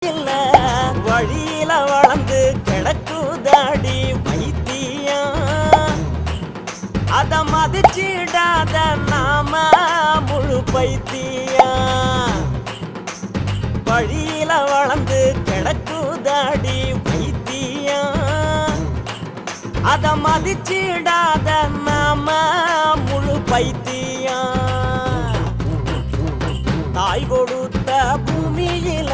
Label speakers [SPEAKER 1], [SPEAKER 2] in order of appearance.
[SPEAKER 1] இல்ல வழியில வளர்ந்து கிடக்குதாடி வைத்தியம் அத மதிச்சிடாத நாம முழு பைத்தியம் வழியில வளர்ந்து கிடக்குதாடி வைத்தியம் அத மதிச்சிடாத நாம முழு பைத்தியம் தாய் கொடுத்த பூமியில